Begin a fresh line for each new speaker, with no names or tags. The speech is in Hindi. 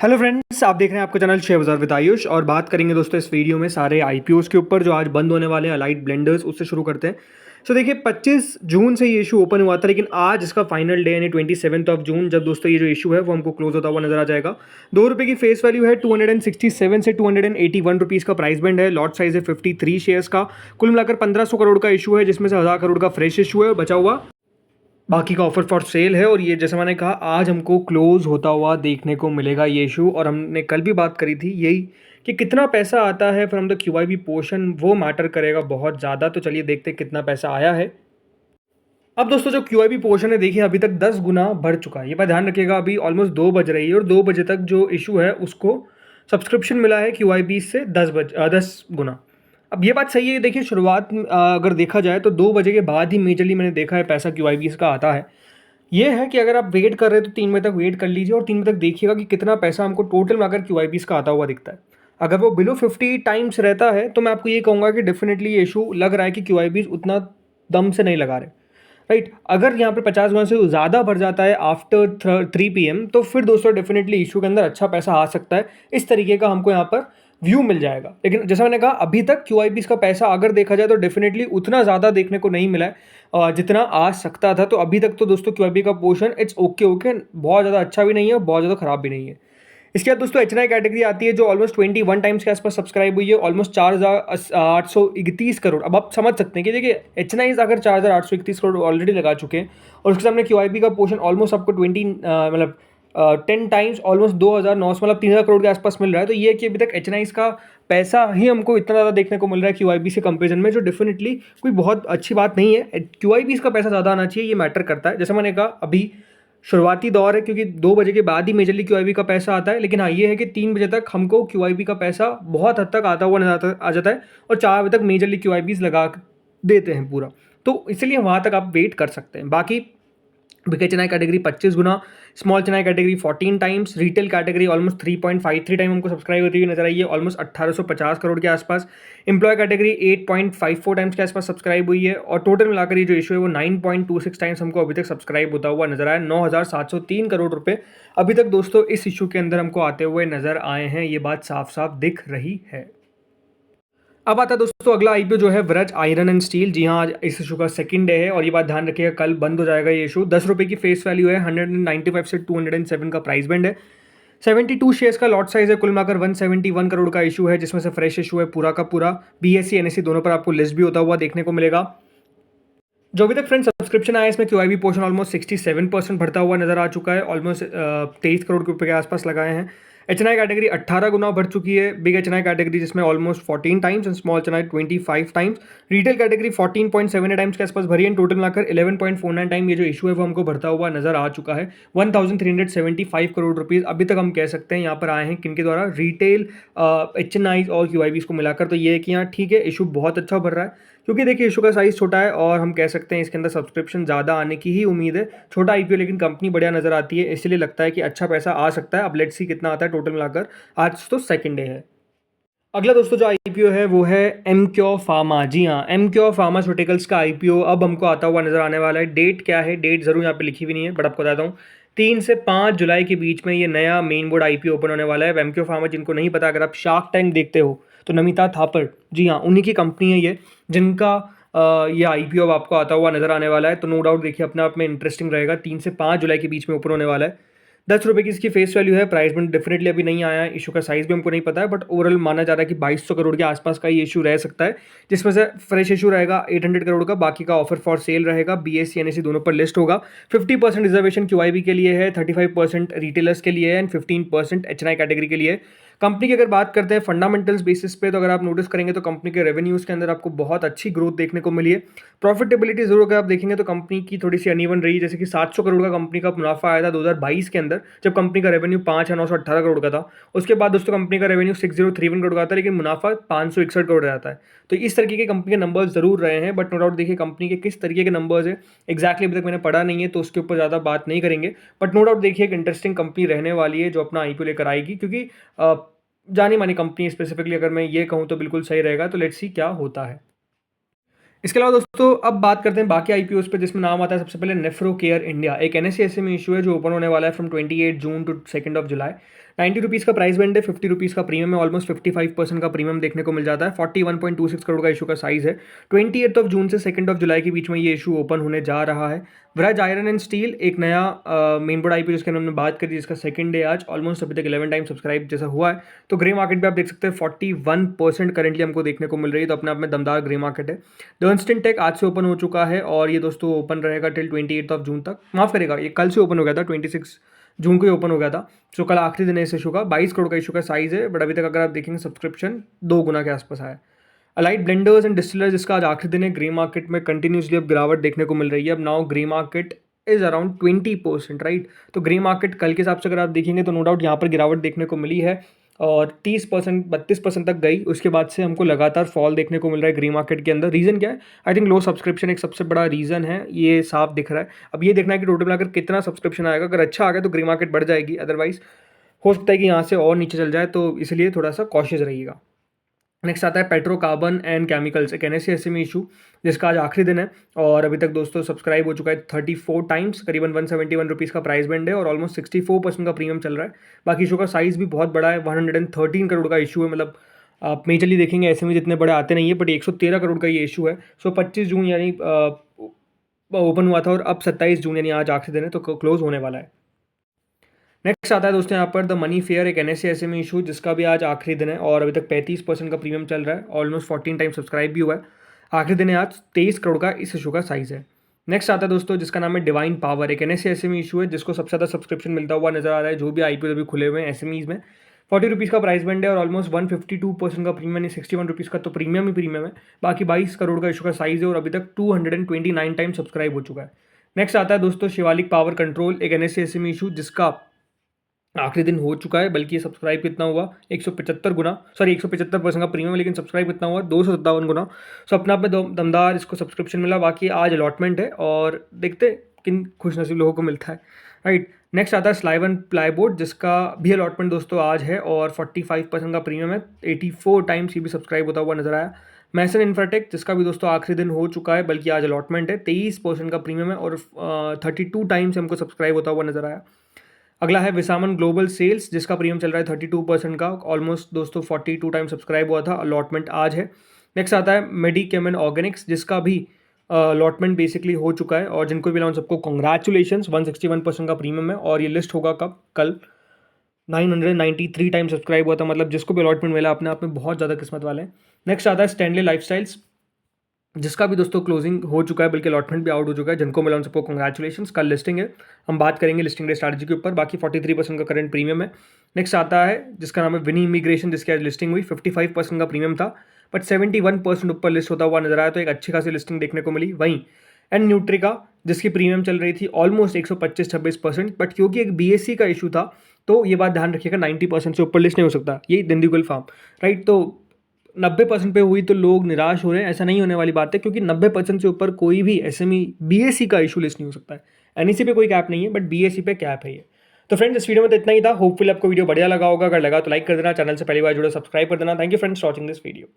हेलो फ्रेंड्स, आप देख रहे हैं आपका चैनल शेयर बाजार विद आयुष और बात करेंगे दोस्तों इस वीडियो में सारे आईपीओस के ऊपर जो आज बंद होने वाले हैं अलाइट ब्लेंडर्स। उससे शुरू करते हैं। सो देखिए 25 जून से ये इशू ओपन हुआ था, लेकिन आज इसका फाइनल डे यानी 27 जून जब दोस्तों ये जो इशू है वो हमको क्लोज होता हुआ नजर आ जाएगा। ₹2 की फेस वैल्यू है, 267 से 281 रुपीज़ का प्राइस बैंड है। लॉट साइज है 53 शेयर्स का। कुल मिलाकर 1500 करोड़ का इशू है, जिसमें से 1000 करोड़ का फ्रेश इशू है, बचा हुआ बाकी का ऑफर फॉर सेल है। और ये जैसे मैंने कहा आज हमको क्लोज होता हुआ देखने को मिलेगा ये इशू। और हमने कल भी बात करी थी यही कि कितना पैसा आता है फ्रॉम द क्यूआईबी पोर्शन, वो मैटर करेगा बहुत ज़्यादा। तो चलिए देखते हैं कितना पैसा आया है। अब दोस्तों जो क्यूआईबी पोर्शन है देखिए अभी तक 10 गुना बढ़ चुका है। ये बात ध्यान रखिएगा, अभी ऑलमोस्ट 2 बज रही है और 2 बजे तक जो इशू है उसको सब्सक्रिप्शन मिला है क्यूआईबी से 10 गुना। अब ये बात सही है, देखिए शुरुआत अगर देखा जाए तो 2 बजे के बाद ही मेजरली मैंने देखा है पैसा क्यूआईबी का आता है। ये है कि अगर आप वेट कर रहे हैं तो 3 बजे तक वेट कर लीजिए और 3 बजे तक देखिएगा कि कितना पैसा हमको टोटल में अगर क्यूआईबीज का आता हुआ दिखता है। अगर वो बिलो 50 टाइम्स रहता है तो मैं आपको ये कहूँगा कि डेफिनेटली ये इशू लग रहा है कि क्यूआईबीज उतना दम से नहीं लगा रहे, राइट। अगर यहाँ पे 50 गुना से ज़्यादा बढ़ जाता है आफ्टर 3 PM तो फिर दोस्तों डेफिनेटली इशू के अंदर अच्छा पैसा आ सकता है। इस तरीके का हमको यहाँ पर व्यू मिल जाएगा। लेकिन जैसा मैंने कहा अभी तक क्यूआईबीज का पैसा अगर देखा जाए तो डेफिनेटली उतना ज़्यादा देखने को नहीं मिला है जितना आ सकता था। तो अभी तक तो दोस्तों क्यूआईबी का पोर्शन इट्स ओके, बहुत ज़्यादा अच्छा भी नहीं है और बहुत ज़्यादा ख़राब भी नहीं है। इसके बाद दोस्तों एच कैटेगरी आती है जो ऑलमोस्ट 21 टाइम्स के आसपास सब्सक्राइब हुई है, ऑलमोस्ट 4,831 करोड़। अब आप समझ सकते हैं कि देखिए एच अगर 4,831 करोड़ ऑलरेडी लगा चुके हैं और उसके सामने क्यूआईबी का पोर्शन ऑलमोस्ट आपको 10 टाइम्स ऑलमोस्ट 2,900 मतलब 3,000 करोड़ के आसपास मिल रहा है। तो ये है कि अभी तक एच का पैसा ही हमको इतना ज़्यादा देखने को मिल रहा है क्यूआईबी से कंपेरिजन में, जो डेफिनेटली कोई बहुत अच्छी बात नहीं है। क्यूआईबी का पैसा ज़्यादा आना चाहिए, ये मैटर करता है। जैसे मैंने कहा अभी शुरुआती दौर है क्योंकि 2 बजे के बाद ही मेजरली क्यूआईबी का पैसा आता है। लेकिन हाँ ये है कि 3 बजे तक हमको क्यूआईबी का पैसा बहुत हद तक आता हुआ नजर आ जाता है और 4 बजे तक मेजरली क्यूआईबीज लगा देते हैं पूरा। तो इसलिए वहाँ तक आप वेट कर सकते हैं। बाकी बिग चेन्नई कैटेगरी 25 गुना, small HNI category 14 times, retail category almost 3.53 time हमको सब्सक्राइब होती हुई नजर आई है, ऑलमोस्ट 1850 करोड़ के आसपास। एम्प्लॉय कैटेगरी 8.54 टाइम्स के आसपास सब्सक्राइब हुई है और टोटल मिलाकर ये जो इशू है वो 9.26 टाइम्स हमको अभी तक सब्सक्राइब होता हुआ नजर आया। 9,703 करोड़ रुपए अभी तक दोस्तों इस इशू के अंदर हमको आते हुए नजर आए हैं। ये बात साफ साफ दिख रही है। अब आता है दोस्तों अगला आईपीओ जो है व्रज आयरन एंड स्टील। जी हाँ, आज इस इशू का सेकंड डे है और ये बात ध्यान रखिएगा कल बंद हो जाएगा ये इशू। ₹10 की फेस वैल्यू है, 195 से 207 का प्राइस बैंड है। 72 शेयर्स का लॉट साइज है, कुल मिलाकर 171 करोड़ का इशू है, जिसमें से फ्रेश इशू है पूरा का पूरा। बीएससी एनएससी दोनों पर आपको लिस्ट भी होता हुआ देखने को मिलेगा। जो अभी तक फ्रेंड सब्सक्रिप्शन आया है इसमें क्यूआईबी पोर्शन ऑलमोस्ट 67% बढ़ता हुआ नजर आ चुका है, ऑलमोस्ट 23 करोड़ रुपए के आसपास लगाए हैं। एचएनआई कैटेगरी 18 गुना बढ़ चुकी है, बिग एचएनआई कैटेगरी जिसमें almost 14 times and small HNI 25 times. Retail category 14.78 times के आसपास भरी है, टोटल मिलाकर 11.49 टाइम ये जो इशू है वो हमको बढ़ता हुआ नजर आ चुका है। 1375 करोड़ रुपीज़ अभी तक हम कह सकते हैं यहाँ पर आए हैं किनके द्वारा, रिटेल एचएनआई और क्यूआईबीज को मिलाकर। तो ये है कि यहाँ ठीक है इशू बहुत अच्छा बढ़ रहा है क्योंकि देखिए इशू का साइज छोटा है और हम कह सकते हैं इसके अंदर सब्सक्रिप्शन ज़्यादा आने की ही उम्मीद है। छोटा आईपीओ लेकिन कंपनी बढ़िया नजर आती है, इसलिए लगता है कि अच्छा पैसा आ सकता है। अब लेट्स सी कितना आता है टोटल मिलाकर। आज तो सेकंड डे है। अगला दोस्तों जो आईपीओ है वो है एमक्योर फार्मा। जी हाँ, एमक्योर फार्मास्यूटिकल्स का आईपीओ अब हमको आता हुआ नजर आने वाला है। डेट क्या है, डेट जरूर यहाँ पे लिखी हुई नहीं है बट आपको बताता हूँ, 3 से 5 जुलाई के बीच में ये नया मेन बोर्ड आईपीओ ओपन होने वाला है। एमक्योर फार्मा जिनको नहीं पता, अगर आप शार्क टैंक देखते हो तो नमिता थापर, जी हाँ उन्हीं की कंपनी है ये, जिनका ये आईपीओ अब आपको आता हुआ नजर आने वाला है। तो नो डाउट देखिए अपने आप में इंटरेस्टिंग रहेगा। 3 से 5 जुलाई के बीच में ओपन होने वाला है। ₹10 की इसकी फेस वैल्यू है, प्राइस में डेफिनेटली अभी नहीं आया है, इशू का साइज भी हमको नहीं पता है बट ओवरऑल माना जा रहा है कि 2200 करोड़ के आसपास का ये इशू रह सकता है, जिसमें से फ्रेश इशू रहेगा 800 करोड़ का, बाकी का ऑफर फॉर सेल रहेगा। बीएससी एनएससी दोनों पर लिस्ट होगा। 50% रिजर्वेशन क्यूआईबी के लिए है, 35% रिटेलर्स के लिए है एंड 15% एचएनआई कैटेगरी के लिए। कंपनी की अगर बात करते हैं फंडामेंटल्स बेसिस पे तो अगर आप नोटिस करेंगे तो कंपनी के रेवेन्यूज़ के अंदर आपको बहुत अच्छी ग्रोथ देखने को मिली है। प्रॉफिटेबिलिटी जरूर अगर आप देखेंगे तो कंपनी की थोड़ी सी अनइवन रही, जैसे कि 700 करोड़ का कंपनी का मुनाफा आया था 2022 के अंदर, जब कंपनी का रेवेन्यू 5,918 करोड़ का था। उसके बाद दोस्तों कंपनी का रेवेन्यू 6031 करोड़ का था, लेकिन मुनाफा 561 करोड़ रहता है। तो इस तरीके के कंपनी के नंबर्स जरूर रहे हैं बट नो डाउट देखिए कंपनी के किस तरीके के नंबर्स है एक्जैक्टली अभी तक मैंने पढ़ा नहीं है तो उसके ऊपर ज़्यादा बात नहीं करेंगे। बट नो डाउट देखिए एक इंटरेस्टिंग कंपनी रहने वाली है जो अपना आईपीओ लेकर आएगी, क्योंकि जानी मानी कंपनी स्पेसिफिकली अगर मैं ये कहूँ तो बिल्कुल सही रहेगा। तो लेट्स सी क्या होता है। इसके अलावा दोस्तों अब बात करते हैं बाकी आईपीओस पे, जिसमें नाम आता है सबसे पहले नेफ्रो केयर इंडिया। एक एनएससी एसएमई इशू है जो ओपन होने वाला है from 28 June to 2 July. 90 rupees का प्राइस बैंड है, 50 रुपीज़ का प्रीमियम है, ऑलमोस्ट 55% का प्रीमियम देखने को मिल जाता है। 41.26 करोड़ का इशू का साइज है। 28 जून से 2 जुलाई के बीच में ये इशू ओपन होने जा रहा है। वराज आयरन एंड स्टील एक नया मेन बोर्ड आईपीओ जिसके हमने बात करी, जिसका सेकंड डे आज ऑलमोस्ट अभी तक 11 टाइम सब्सक्राइब जैसा हुआ है। तो ग्रे मार्केट पे आप देख सकते हैं 41% करेंटली हमको देखने को मिल रही है, तो अपने आप में दमदार ग्रे मार्केट है। डर्नस्टन टेक आज से ओपन हो चुका है और ये दोस्तों ओपन रहेगा टिल 28 जून तक। माफ करेगा, ये कल से ओपन हो गया था, 26 जून को ही ओपन हो गया था। सो कल आखिरी दिन है इस इशू का। 22 करोड़ का इशू का साइज है, बट अभी तक अगर आप देखेंगे सब्सक्रिप्शन 2 गुना के आसपास आया है। अलाइट ब्लेंडर्स एंड डिस्टिलर्स जिसका आज आखिरी दिन है, ग्रे मार्केट में कंटिन्यूसली अब गिरावट देखने को मिल रही है। अब now grey market is around 20%, right. तो ग्रे मार्केट कल के हिसाब से अगर आप देखेंगे तो नो डाउट यहाँ पर गिरावट देखने को मिली है और 30% 32% तक गई। उसके बाद से हमको लगातार फॉल देखने को मिल रहा है ग्रे मार्केट के अंदर। रीज़न क्या है? आई थिंक लो सब्सक्रिप्शन एक सबसे बड़ा रीज़न है, ये साफ दिख रहा है। अब ये देखना है कि टोटल मिलाकर कितना सब्सक्रिप्शन आएगा। अगर अच्छा आ गया तो ग्रे मार्केट बढ़ जाएगी, अदरवाइज हो सकता है कि यहाँ से और नीचे चल जाए, तो इसलिए थोड़ा सा कॉशियस रहिएगा। नेक्स्ट आता है पेट्रोकार्बन एंड केमिकल्स, एक एनएससी एसएमई इशू जिसका आज आखिरी दिन है और अभी तक दोस्तों सब्सक्राइब हो चुका है 34 टाइम्स, करीबन 171 रुपीज़ का प्राइस बैंड है और ऑलमोस्ट 64% का प्रीमियम चल रहा है। बाकी इशू का साइज़ भी बहुत बड़ा है, 113 करोड़ का इशू है। मतलब आप मेजरली देखेंगे एसएमई जितने बड़े आते नहीं है, बट 113 करोड़ का ये इशू है। सो 25 जून यानी ओपन हुआ था और अब 27 जून यानी आज आखिरी दिन है, तो क्लोज होने वाला है। नेक्स्ट आता है दोस्तों यहाँ पर द मनी फेयर, एक एनएससी एसएमई इशू जिसका भी आज आखिरी दिन है और अभी तक 35% का प्रीमियम चल रहा है। ऑलमोस्ट 14 टाइम सब्सक्राइब भी हुआ है। आखिरी दिन है आज, 23 करोड़ का इस इशू का साइज़ है। नेक्स्ट आता है दोस्तों जिसका नाम है डिवाइन पावर, एक एनएससी एसएमई इशू है जिसको सबसे ज़्यादा सब्सक्रिप्शन मिलता हुआ नजर आ रहा है जो भी आईपीओ अभी खुले हुए हैं एसएमईज में। 40 रुपीज़ का प्राइस बैंड है और ऑलमोस्ट 152% का प्रीमियम है, 61 रुपीज़ का तो प्रीमियम ही प्रीमियम है। बाकी 22 करोड़ का इशू का साइज़ है और अभी तक 229 टाइम सब्सक्राइब हो चुका है। नेक्स्ट आता है दोस्तों शिवालिक पावर कंट्रोल, एक एनएससी एसएमई इशू जिसका आखिरी दिन हो चुका है। बल्कि ये सब्सक्राइब कितना हुआ, 175 गुना, सॉरी 175% का प्रीमियम, लेकिन सब्सक्राइब कितना हुआ 257 गुना। सो अपने आप में दमदार इसको सब्सक्रिप्शन मिला। बाकी आज अलॉटमेंट है और देखते किन खुशनसीब लोगों को मिलता है, राइट। नेक्स्ट आता है स्लाइवन प्लाईबोर्ड जिसका भी अलॉटमेंट दोस्तों आज है और 45% का प्रीमियम है, 84 टाइम्स ये भी सब्सक्राइब होता हुआ नजर आया। मैसन इंफ्राटेक जिसका भी दोस्तों आखिरी दिन हो चुका है, बल्कि आज अलॉटमेंट है, 23% का प्रीमियम है और 32 टाइम्स हमको सब्सक्राइब होता हुआ नजर आया। अगला है विसामन ग्लोबल सेल्स जिसका प्रीमियम चल रहा है 32% का, ऑलमोस्ट दोस्तों 42 टाइम सब्सक्राइब हुआ था, अलॉटमेंट आज है। नेक्स्ट आता है मेडिकेमन ऑर्गेनिक्स जिसका भी अलॉटमेंट बेसिकली हो चुका है और जिनको भी मिला उन सबको कॉन्ग्रेचुलेशंस, 161% का प्रीमियम है और ये लिस्ट होगा कब? कल। 993 टाइम सब्सक्राइब हुआ था, मतलब जिसको भी अलॉटमेंट मिला अपने आप में बहुत ज़्यादा किस्मत वाले हैं। नेक्स्ट आता है स्टैनली लाइफस्टाइल्स जिसका भी दोस्तों क्लोजिंग हो चुका है, बल्कि अलॉटमेंट भी आउट हो चुका है। जिनको मिला उन सबको कॉन्ग्रेचुलेशंस। कल लिस्टिंग है, हम बात करेंगे लिस्टिंग डे स्ट्रैटेजी के ऊपर। बाकी 43% का करंट प्रीमियम है। नेक्स्ट आता है जिसका नाम है विनी इमिग्रेशन जिसकी आज लिस्टिंग हुई, 55% का प्रीमियम था बट 71% ऊपर लिस्ट होता हुआ नजर आया, तो एक अच्छी खासी लिस्टिंग देखने को मिली। वहीं एंड न्यूट्रिका जिसकी प्रीमियम चल रही थी ऑलमोस्ट 125-26%, बट क्योंकि एक बीएससी का इशू था तो ये बात ध्यान रखिएगा 90% से ऊपर लिस्ट नहीं हो सकता, ये दिंदीगुल फार्म, राइट। तो 90% पे हुई तो लोग निराश हो रहे हैं, ऐसा नहीं होने वाली बात है, क्योंकि 90% से ऊपर कोई भी एसएमई बीएससी का इशू लिस्ट नहीं हो सकता है। एनईसी पे कोई कैप नहीं है, बट बीएससी पे कैप है ये। तो फ्रेंड्स इस वीडियो में तो इतना ही था। होपफुल आपको वीडियो बढ़िया लगा होगा, अगर लगा तो लाइक कर देना, चैनल से पहली बार जुड़े सब्सक्राइब कर देना। Thank you friends watching this video.